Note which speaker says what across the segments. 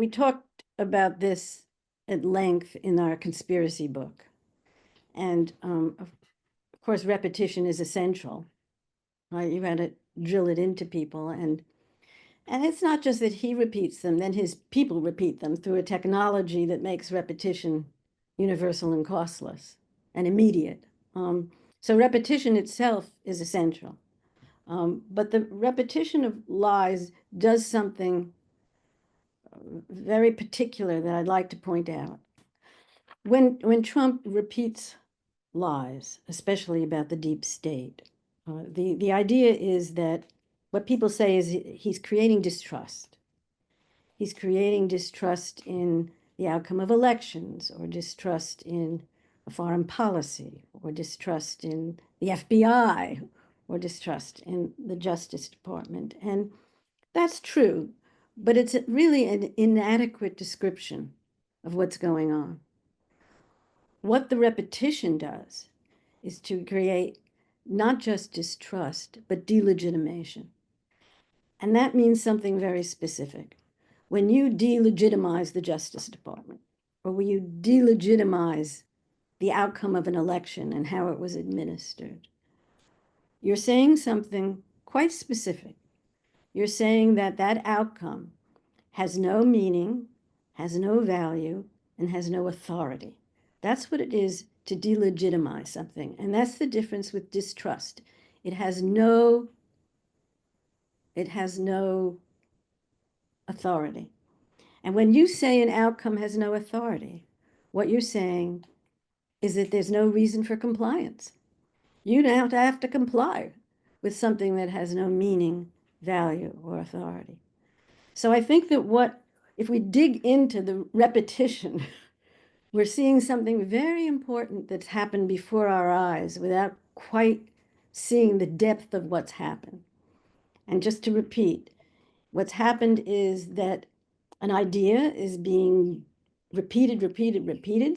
Speaker 1: we talked about this at length in our conspiracy book. And of course, repetition is essential, right? You got to drill it into people. And it's not just that he repeats them, then his people repeat them through a technology that makes repetition universal and costless and immediate. So repetition itself is essential. But the repetition of lies does something very particular that I'd like to point out. When Trump repeats lies, especially about the deep state, the idea is that what people say is he's creating distrust. He's creating distrust in the outcome of elections, or distrust in a foreign policy, or distrust in the FBI, or distrust in the Justice Department. And that's true, but it's really an inadequate description of what's going on. What the repetition does is to create not just distrust, but delegitimation. And that means something very specific. When you delegitimize the Justice Department, or when you delegitimize the outcome of an election and how it was administered, you're saying something quite specific. You're saying that that outcome has no meaning, has no value, and has no authority. That's what it is to delegitimize something. And that's the difference with distrust. It has no authority. And when you say an outcome has no authority, what you're saying is that there's no reason for compliance. You don't have to comply with something that has no meaning, value, or authority. So I think that if we dig into the repetition, we're seeing something very important that's happened before our eyes without quite seeing the depth of what's happened. And just to repeat, what's happened is that an idea is being repeated,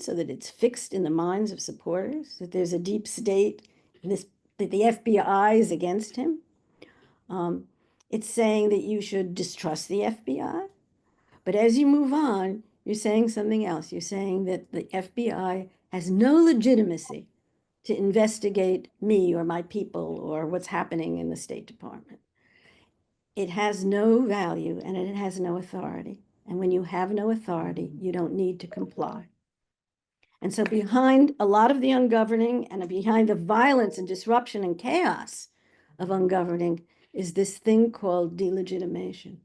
Speaker 1: so that it's fixed in the minds of supporters, that there's a deep state, that the FBI is against him. It's saying that you should distrust the FBI. But as you move on, you're saying something else. You're saying that the FBI has no legitimacy to investigate me or my people or what's happening in the State Department. It has no value and it has no authority. And when you have no authority, you don't need to comply. And so behind a lot of the ungoverning and behind the violence and disruption and chaos of ungoverning is this thing called delegitimation.